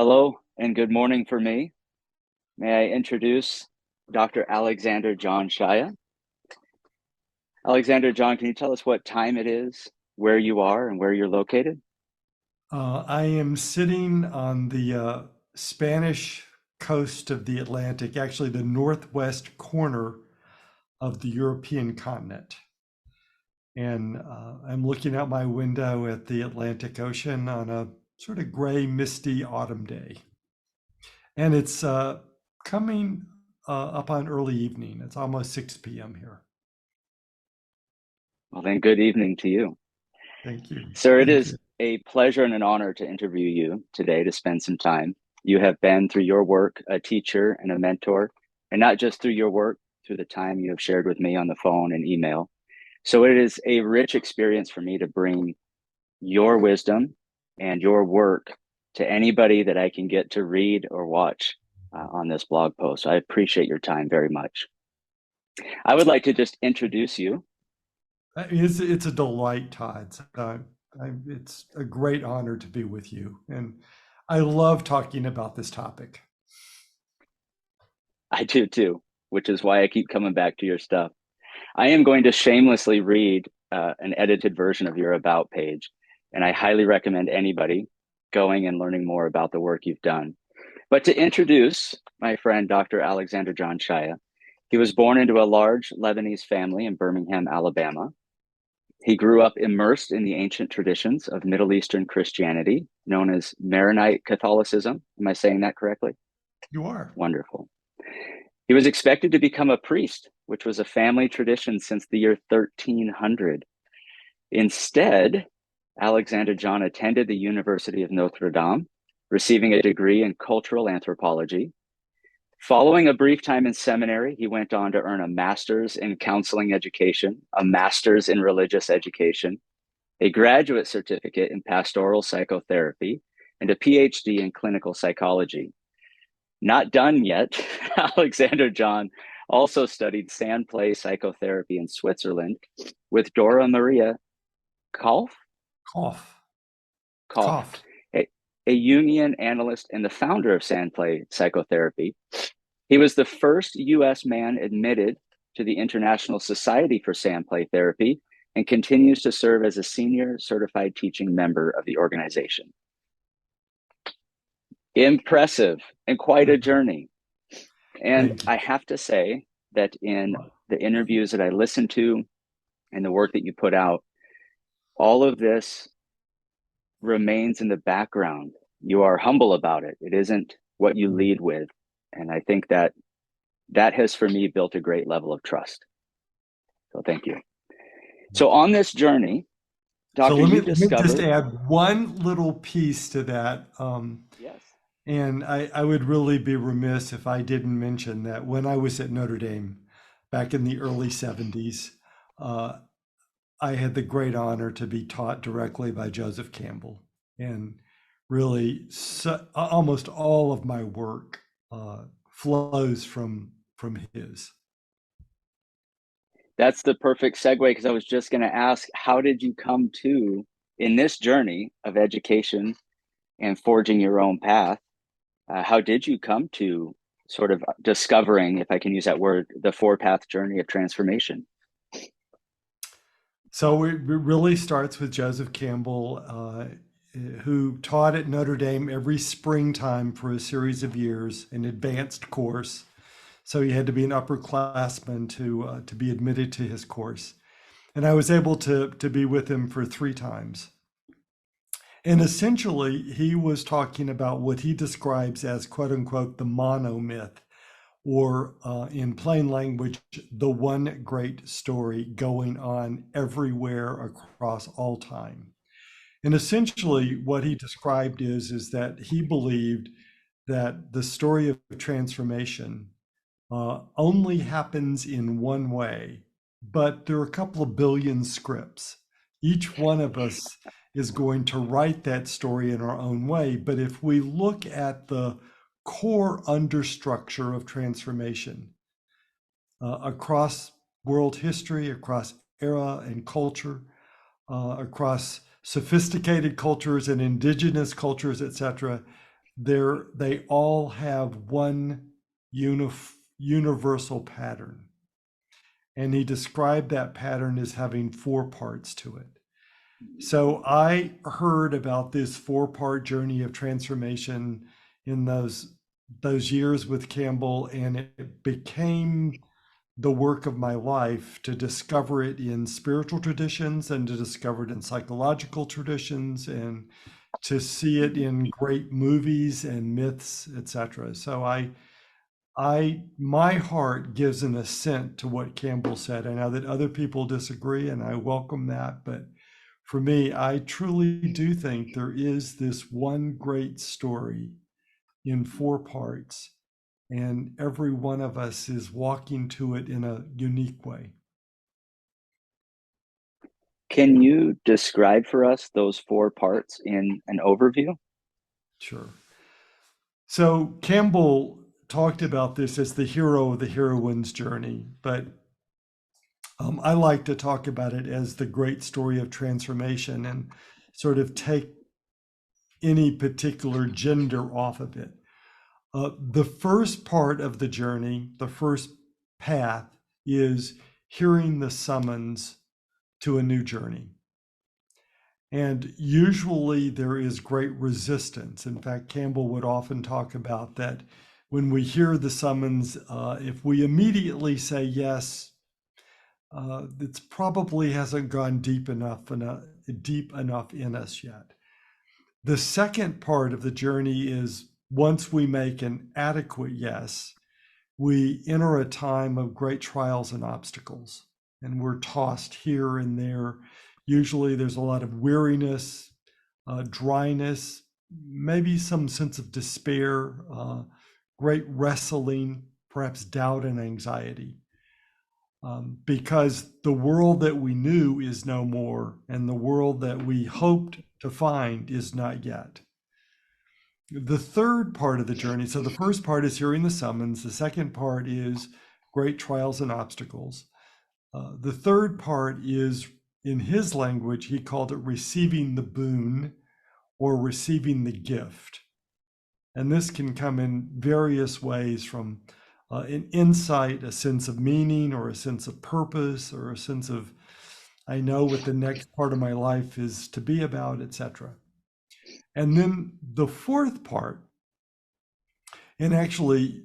Hello and good morning for me. May I introduce Dr. Alexander John Shaia? Alexander John, can you tell us what time it is, where you are, and where you're located? I am sitting on the Spanish coast of the Atlantic, actually the northwest corner of the European continent. And I'm looking out my window at the Atlantic Ocean on a sort of gray, misty autumn day. And it's coming up on early evening. It's almost 6 p.m. here. Well, then, good evening to you. Thank you. Sir, it Thank is you. a pleasure and an honor to interview you today to spend some time. You have been, through your work, a teacher and a mentor, and not just through your work, through the time you have shared with me on the phone and email. So it is a rich experience for me to bring your wisdom and your work to anybody that I can get to read or watch on this blog post. I appreciate your time very much. I would like to just introduce you. It's a delight, Todd. It's a great honor to be with you. And I love talking about this topic. I do too, which is why I keep coming back to your stuff. I am going to shamelessly read an edited version of your About page, and I highly recommend anybody going and learning more about the work you've done. But to introduce my friend, Dr. Alexander John Shaia, he was born into a large Lebanese family in Birmingham, Alabama. He grew up immersed in the ancient traditions of Middle Eastern Christianity, known as Maronite Catholicism. Am I saying that correctly? You are. Wonderful. He was expected to become a priest, which was a family tradition since the year 1300. Instead, Alexander John attended the University of Notre Dame, receiving a degree in cultural anthropology. Following a brief time in seminary, he went on to earn a master's in counseling education, a master's in religious education, a graduate certificate in pastoral psychotherapy, and a PhD in clinical psychology. Not done yet, Alexander John also studied sand play psychotherapy in Switzerland with Dora Maria Kolf, Cough. Kolf, Cough. a Jungian analyst and the founder of sand play psychotherapy. He was the first US man admitted to the International Society for Sand Play Therapy and continues to serve as a senior certified teaching member of the organization. Impressive and quite a Thank you. journey. And Thank you. I have to say that in the interviews that I listened to and the work that you put out, all of this remains in the background. You are humble about it. It isn't what you lead with. And I think that that has, for me, built a great level of trust. So thank you. So on this journey, So Doctor, let you me just discovered, add one little piece to that. yes, And I would really be remiss if I didn't mention that when I was at Notre Dame back in the early 70s, uh, I had the great honor to be taught directly by Joseph Campbell. And really, almost all of my work flows from his. that's the perfect segue because I was just going to ask, how did you come to, in this journey of education and forging your own path, how did you come to sort of discovering, if I can use that word, the four-path journey of transformation? So it really starts with Joseph Campbell, who taught at Notre Dame every springtime for a series of years, an advanced course. So you had to be an upperclassman to be admitted to his course. And I was able to be with him for 3 times. And essentially, he was talking about what he describes as, quote unquote, the monomyth, or in plain language, the one great story going on everywhere across all time. And essentially, what he described is that he believed that the story of transformation only happens in one way, but there are a couple of billion scripts. Each one of us is going to write that story in our own way. But if we look at the core understructure of transformation across world history, across era and culture, across sophisticated cultures and indigenous cultures, etc., they all have one universal pattern. And he described that pattern as having four parts to it. So I heard about this four-part journey of transformation in those years with Campbell, and it became the work of my life to discover it in spiritual traditions and to discover it in psychological traditions and to see it in great movies and myths, etc. So my heart gives an assent to what Campbell said. I know that other people disagree, and I welcome that. But for me, I truly do think there is this one great story in four parts, and every one of us is walking to it in a unique way. Can you describe for us those four parts in an overview? Sure. So Campbell talked about this as the hero of the heroine's journey, but I like to talk about it as the great story of transformation and sort of take any particular gender off of it. The first part of the journey, the first path, is hearing the summons to a new journey. And usually there is great resistance. In fact, Campbell would often talk about that when we hear the summons, if we immediately say yes, it probably hasn't gone deep enough in us yet. The second part of the journey is once we make an adequate yes, we enter a time of great trials and obstacles, and we're tossed here and there. Usually there's a lot of weariness, dryness, maybe some sense of despair, great wrestling, perhaps doubt and anxiety. Because the world that we knew is no more, and the world that we hoped to find is not yet. The third part of the journey, so the first part is hearing the summons, the second part is great trials and obstacles. The third part is, in his language, he called it receiving the boon or receiving the gift. And this can come in various ways, from an insight, a sense of meaning, or a sense of purpose, or a sense of, I know what the next part of my life is to be about, etc. And then the fourth part, and actually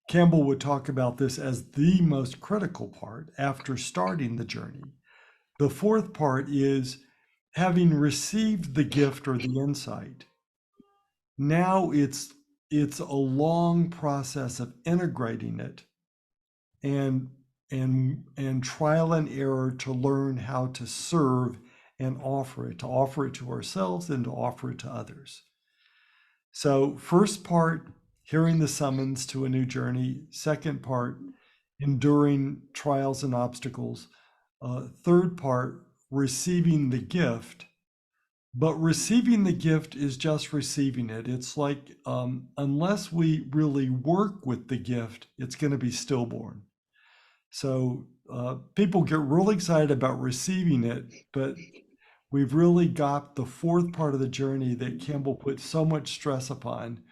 Campbell would talk about this as the most critical part after starting the journey. The fourth part is having received the gift or the insight. Now it's a long process of integrating it and trial and error to learn how to serve and to offer it to ourselves and to offer it to others. So first part, hearing the summons to a new journey. Second part, enduring trials and obstacles. Third part, receiving the gift. But receiving the gift is just receiving it. It's like, unless we really work with the gift, it's going to be stillborn. So people get really excited about receiving it, but we've really got the fourth part of the journey that Campbell put so much stress upon,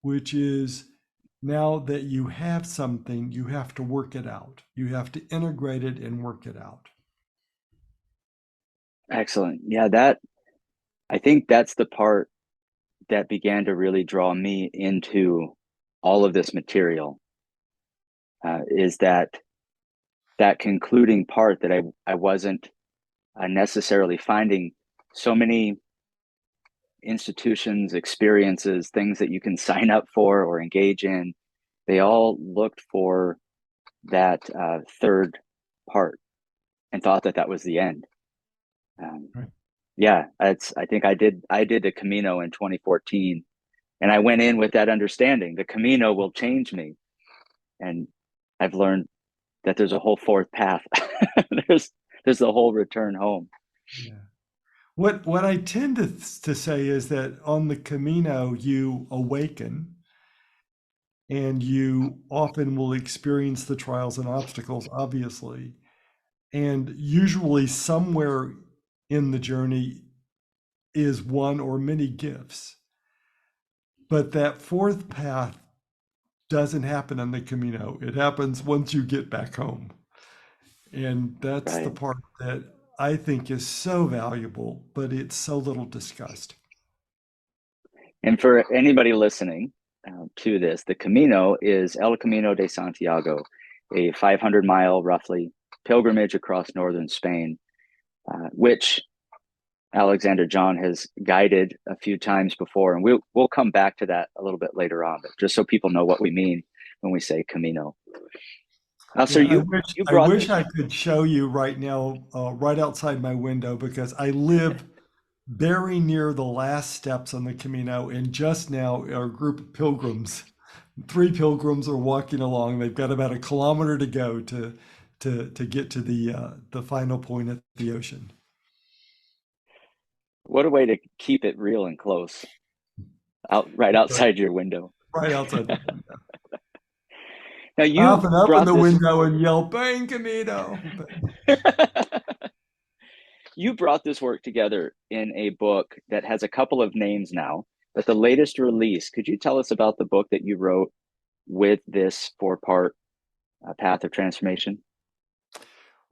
which is now that you have something, you have to work it out. You have to integrate it and work it out. Excellent. Yeah, I think that's the part that began to really draw me into all of this material, is that concluding part that I wasn't necessarily finding so many institutions, experiences, things that you can sign up for or engage in. They all looked for that third part and thought that was the end. Right. Yeah, I think I did the Camino in 2014, and I went in with that understanding. The Camino will change me, and I've learned that there's a whole fourth path. there's the whole return home. Yeah. What I tend to say is that on the Camino, you awaken, and you often will experience the trials and obstacles, obviously. And usually somewhere in the journey is one or many gifts. But that fourth path doesn't happen on the Camino. It happens once you get back home. And that's the Right. part that I think is so valuable, but it's so little discussed. And for anybody listening to this, the Camino is El Camino de Santiago, a 500-mile roughly pilgrimage across northern Spain, which Alexander John has guided a few times before, and we'll come back to that a little bit later on, but just so people know what we mean when we say Camino. So Yeah, you I brought wish this. I could show you right now, right outside my window, because I live very near the last steps on the Camino, and just now a group of pilgrims, three pilgrims, are walking along. They've got about a kilometer to go to get to the final point at the ocean. What a way to keep it real and close, out right Right, outside your window. right outside the window. Now I you often open brought the this. window and yell "Bang Camino!" But You brought this work together in a book that has a couple of names now, but the latest release. Could you tell us about the book that you wrote with this four-part path of transformation?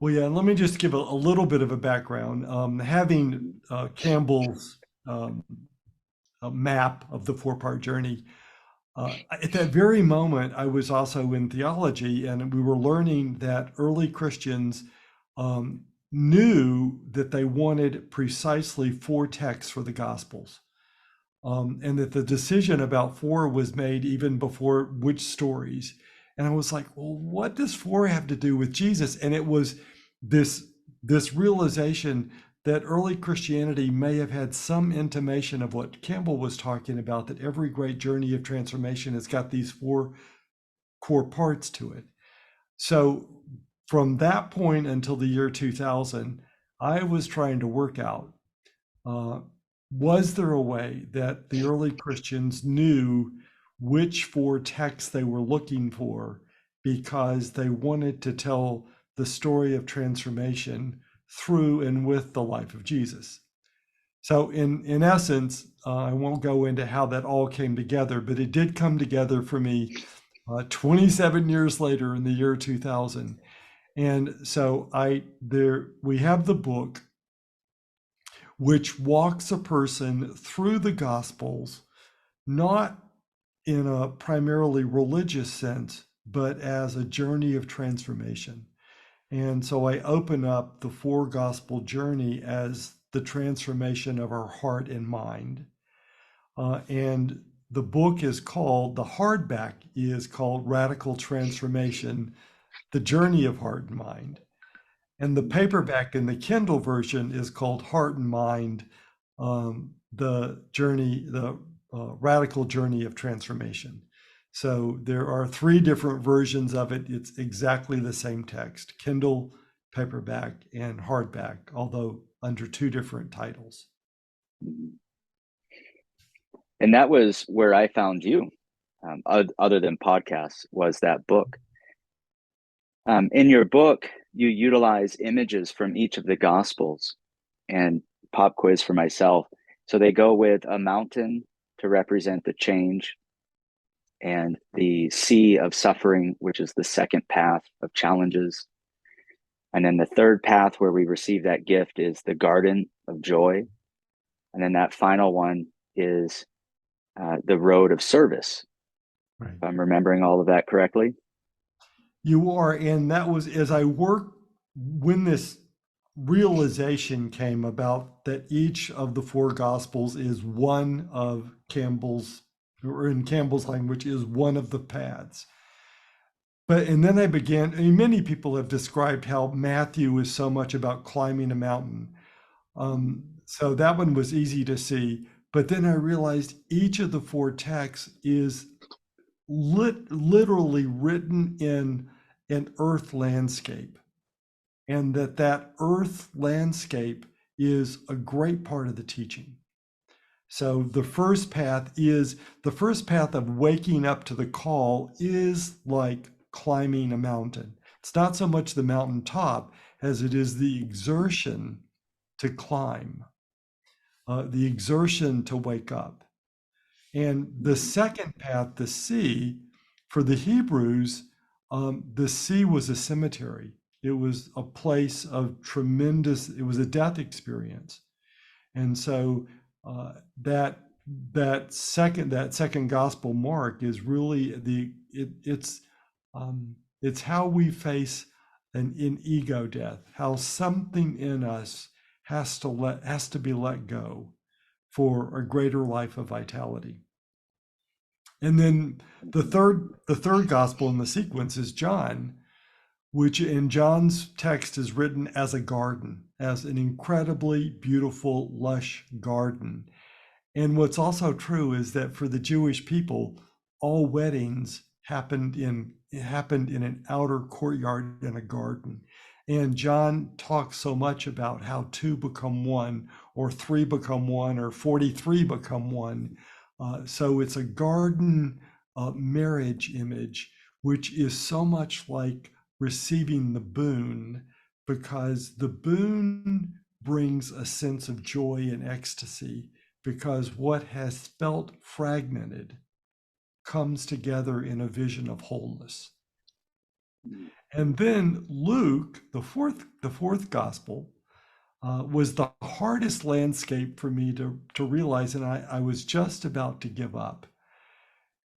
well, yeah, let me just give a little bit of a background. Having Campbell's um, map of the four-part journey, at that very moment, I was also in theology, and we were learning that early Christians knew that they wanted precisely four texts for the Gospels, and that the decision about four was made even before which stories. And I was like, well, what does four have to do with Jesus? And it was this this realization that early Christianity may have had some intimation of what Campbell was talking about, that every great journey of transformation has got these four core parts to it. So from that point until the year 2000, I was trying to work out, uh, was there a way that the early Christians knew which four texts they were looking for because they wanted to tell the story of transformation through and with the life of Jesus? So, in essence, I won't go into how that all came together, but it did come together for me 27 years later in the year 2000. And so we have the book which walks a person through the Gospels, not in a primarily religious sense, but as a journey of transformation. And so I open up the four gospel journey as the transformation of our heart and mind. And the book is called, the hardback is called Radical Transformation, The Journey of Heart and Mind. And the paperback in the Kindle version is called Heart and Mind, the radical journey of transformation. So there are three different versions of it. It's exactly the same text: Kindle, paperback, and hardback, although under two different titles. And that was where I found you, other than podcasts, was that book. In your book, you utilize images from each of the Gospels, and pop quiz for myself. So they go with a mountain to represent the change, and the sea of suffering, which is the second path of challenges. And then the third path where we receive that gift is the garden of joy. And then that final one is the road of service, Right. if I'm remembering all of that correctly. You are, and that was as I worked when this realization came about that each of the four gospels is one of Campbell's, or in Campbell's language, is one of the paths. But and then I began, I mean, many people have described how Matthew is so much about climbing a mountain. So that one was easy to see. But then I realized each of the four texts is literally written in an earth landscape, and that earth landscape is a great part of the teaching. So the first path of waking up to the call is like climbing a mountain. It's not so much the mountaintop as it is the exertion to climb, the exertion to wake up. And the second path, the sea, for the Hebrews, the sea was a cemetery. It was a place of tremendous, it was a death experience. And so that that second gospel mark is really it's how we face an ego death, how something in us has to be let go for a greater life of vitality. And then the third gospel in the sequence is John, which in John's text is written as a garden, as an incredibly beautiful, lush garden. And what's also true is that for the Jewish people, all weddings happened in an outer courtyard in a garden. And John talks so much about how two become one, or three become one, or 43 become one. So it's a garden marriage image, which is so much like receiving the boon, because the boon brings a sense of joy and ecstasy, because what has felt fragmented comes together in a vision of wholeness. And then Luke, the fourth gospel, was the hardest landscape for me to realize, and I was just about to give up.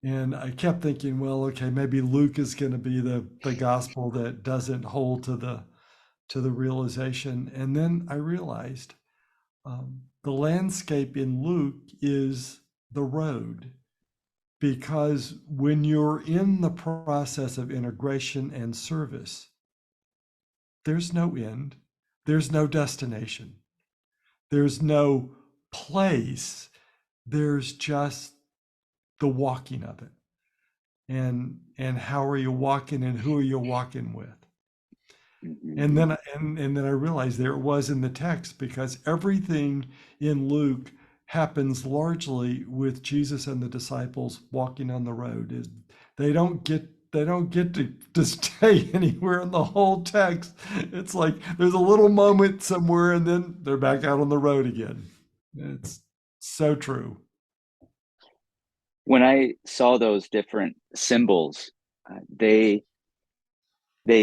And I kept thinking, well, okay, maybe Luke is going to be the gospel that doesn't hold to the realization. And then I realized the landscape in Luke is the road, because when you're in the process of integration and service, there's no end, there's no destination, there's no place, there's just the walking of it. And how are you walking, and who are you walking with? And then I realized there it was in the text, because everything in Luke happens largely with Jesus and the disciples walking on the road. They don't get to stay anywhere in the whole text. It's like there's a little moment somewhere, and then they're back out on the road again. It's so true. When I saw those different symbols, they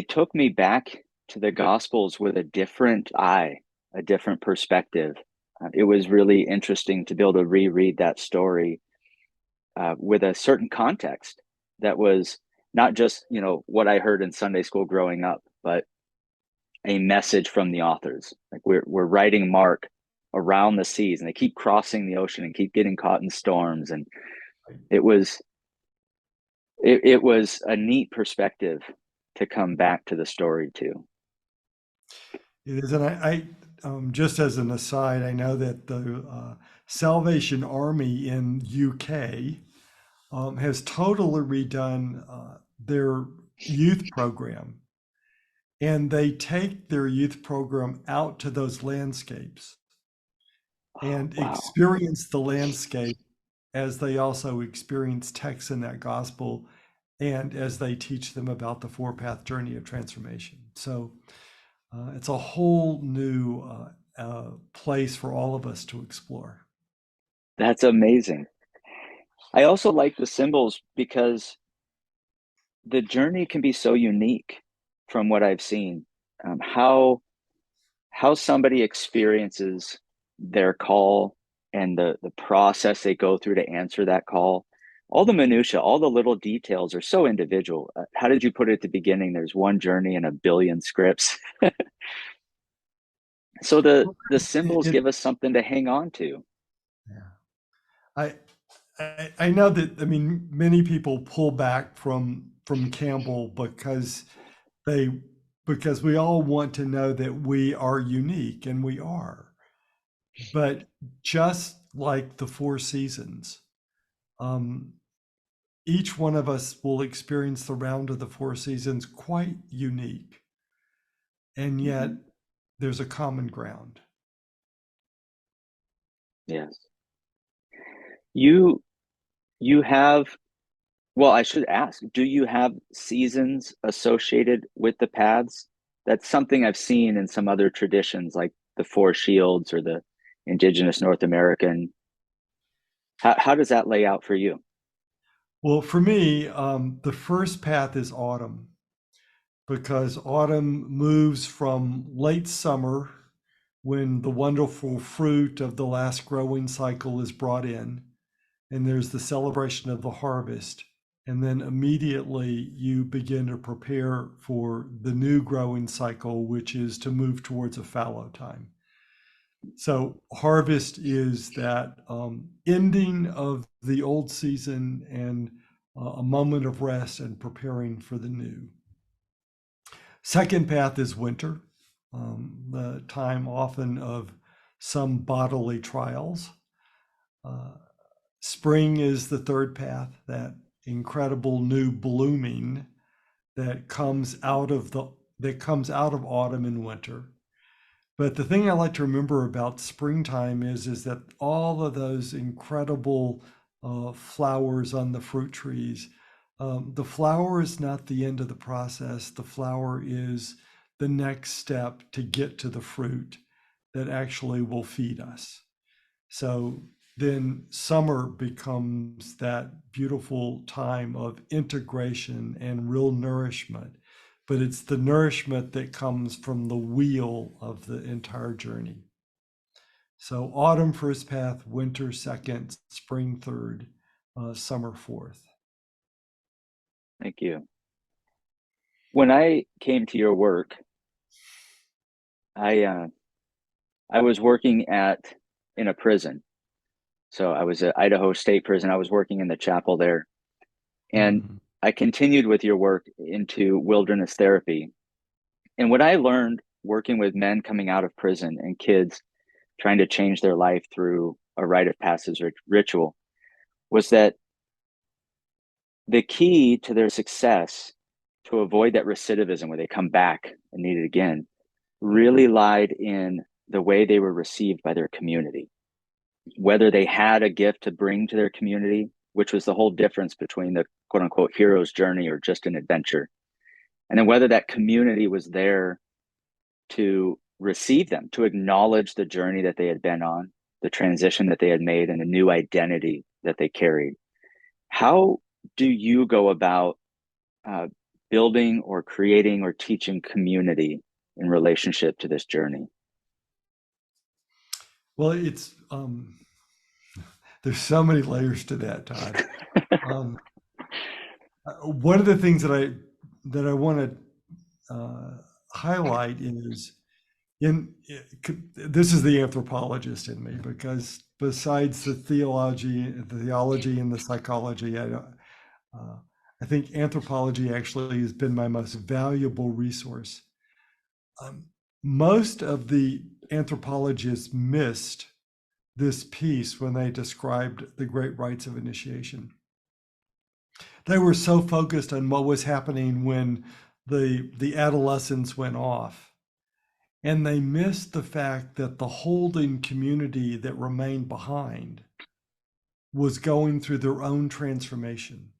took me back to the Gospels with a different eye, a different perspective. It was really interesting to be able to reread that story with a certain context that was not just, what I heard in Sunday school growing up, but a message from the authors. Like we're writing Mark around the seas, and they keep crossing the ocean and keep getting caught in storms. And it was it was a neat perspective to come back to the story too. It is, and just as an aside, I know that the Salvation Army in UK has totally redone their youth program, and they take their youth program out to those landscapes Oh, and wow. experience the landscape as they also experience text in that gospel, and as they teach them about the four-path journey of transformation. So it's a whole new place for all of us to explore. That's amazing. I also like the symbols because the journey can be so unique from what I've seen. How somebody experiences their call and the process they go through to answer that call. All the minutia, all the little details are so individual. How did you put it at the beginning? There's one journey and a billion scripts. So the It, symbols it, give us something to hang on to. yeah. I, I know that, I mean, many people pull back from Campbell they because we all want to know that we are unique, and we are. But just like the four seasons, um, each one of us will experience the round of the four seasons quite unique, and yet Mhm. there's a common ground. Yes. You you have, well, I should ask, do you have seasons associated with the paths? That's something I've seen in some other traditions, like the Four Shields or the indigenous North American. How does that lay out for you? Well, for me, the first path is autumn because autumn moves from late summer when the wonderful fruit of the last growing cycle is brought in, and there's the celebration of the harvest. And then immediately you begin to prepare for the new growing cycle, which is to move towards a fallow time. So harvest is that ending of the old season and a moment of rest and preparing for the new. Second path is winter, the time often of some bodily trials. Uh, Spring is the third path, that incredible new blooming that comes out of autumn and winter. But the thing I like to remember about springtime is that all of those incredible flowers on the fruit trees, the flower is not the end of the process. The flower is the next step to get to the fruit that actually will feed us. So then summer becomes that beautiful time of integration and real nourishment. But it's the nourishment that comes from the wheel of the entire journey. So autumn first path, winter second, spring third, summer fourth. Thank you. When I came to your work, I I was working at in a prison. So I was at Idaho State Prison. I was working in the chapel there, and Mm. I continued with your work into wilderness therapy. And what I learned working with men coming out of prison and kids trying to change their life through a rite of passage ritual was that the key to their success to avoid that recidivism where they come back and need it again really lied in the way they were received by their community. Whether they had a gift to bring to their community, which was the whole difference between the quote unquote hero's journey or just an adventure, and then whether that community was there to receive them, to acknowledge the journey that they had been on, the transition that they had made, and the new identity that they carried. How do you go about uh, building or creating or teaching community in relationship to this journey? Well, it's there's so many layers to that, Todd. Um, One of the things that I want to highlight is in this is the anthropologist in me because besides the theology and the psychology, uh, I think anthropology actually has been my most valuable resource. Um, Most of the anthropologists missed this piece when they described the great rites of initiation. They were so focused on what was happening when the adolescence went off, and they missed the fact that the holding community that remained behind was going through their own transformation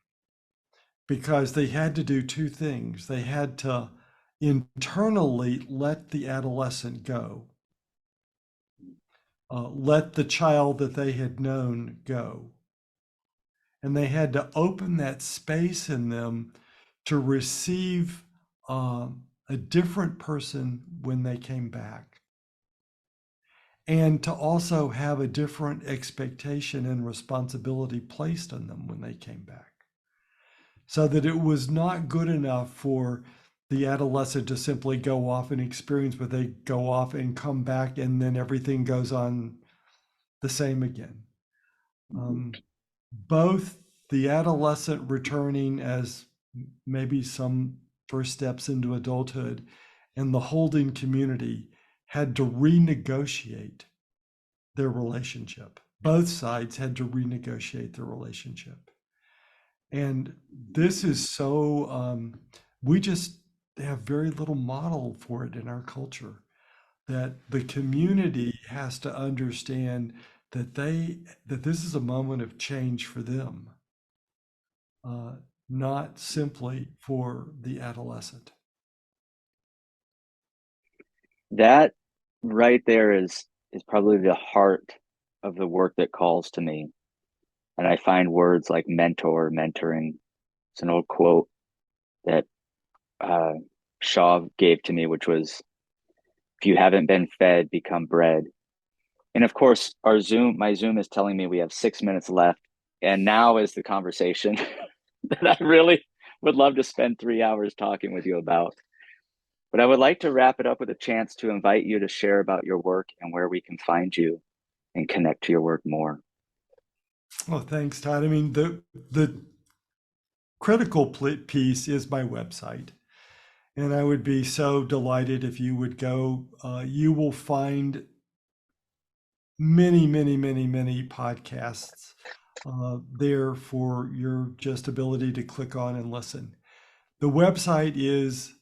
because they had to do two things. They had to internally let the adolescent go, let the child that they had known go. And they had to open that space in them to receive a different person when they came back, and to also have a different expectation and responsibility placed on them when they came back. So that it was not good enough for the adolescent to simply go off and experience, but they go off and come back and then everything goes on the same again. Um, Both the adolescent returning as maybe some first steps into adulthood and the holding community had to renegotiate their relationship. Both sides had to renegotiate their relationship. And this is so, we just have very little model for it in our culture, that the community has to understand that this is a moment of change for them, uh, not simply for the adolescent. That right there is probably the heart of the work that calls to me. And I find words like mentor, mentoring. It's an old quote that uh, Shaw gave to me, which was, if you haven't been fed, become bread. And of course, my Zoom is telling me we have 6 minutes left. And now is the conversation that I really would love to spend 3 hours talking with you about. But I would like to wrap it up with a chance to invite you to share about your work and where we can find you and connect to your work more. Well, thanks, Todd. I mean, the critical piece is my website. And I would be so delighted if you would go. You will find many, many, many, many podcasts there for your just ability to click on and listen. The website is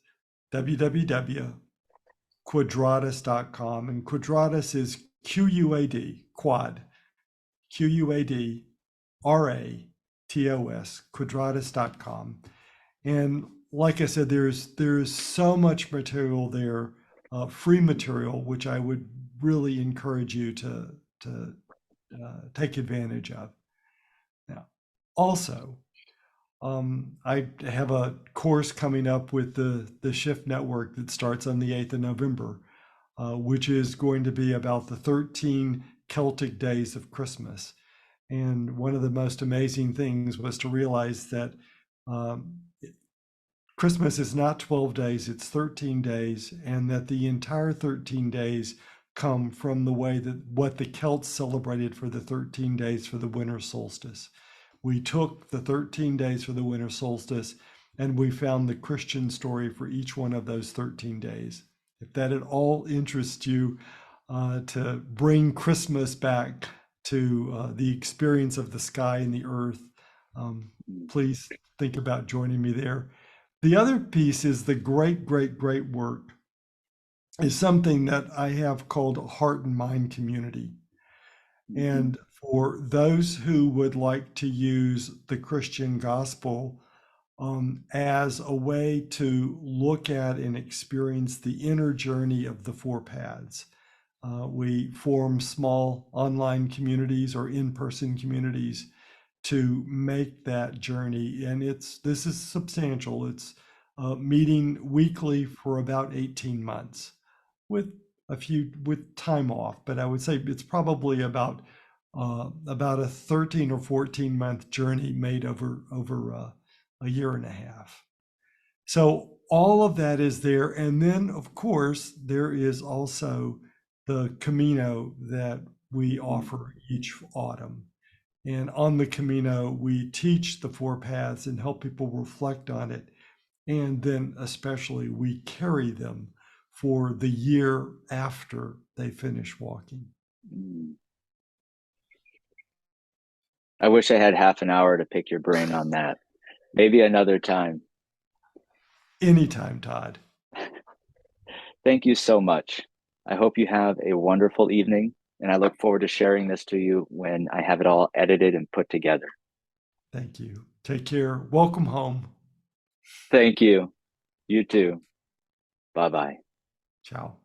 www.quadratos.com, and Quadratos is QUAD, quad, QUADRATOS, quadratos.com. And like I said, there's so much material there, free material, which I would really encourage you to take advantage of. Now, also, I have a course coming up with the Shift Network that starts on the 8th of November, which is going to be about the 13 Celtic days of Christmas. And one of the most amazing things was to realize that um, Christmas is not 12 days, it's 13 days, and that the entire 13 days come from the way that what the Celts celebrated for the 13 days for the winter solstice. We took the 13 days for the winter solstice and we found the Christian story for each one of those 13 days. If that at all interests you, to bring Christmas back to the experience of the sky and the earth, please think about joining me there. The other piece is the great, great, great work is something that I have called Heart and Mind Community. Mm-hmm. And for those who would like to use the Christian gospel as a way to look at and experience the inner journey of the four paths, we form small online communities or in-person communities to make that journey. And this is substantial. It's meeting weekly for about 18 months with with time off, but I would say it's probably about a 13 or 14-month journey made over a year and a half. So all of that is there. And then, of course, there is also the Camino that we offer each autumn. And on the Camino, we teach the four paths and help people reflect on it. And then, especially, we carry them for the year after they finish walking. Mm. I wish I had half an hour to pick your brain on that. Maybe another time. Anytime, Todd. Thank you so much. I hope you have a wonderful evening, and I look forward to sharing this to you when I have it all edited and put together. Thank you. Take care. Welcome home. Thank you. You too. Bye bye. Ciao.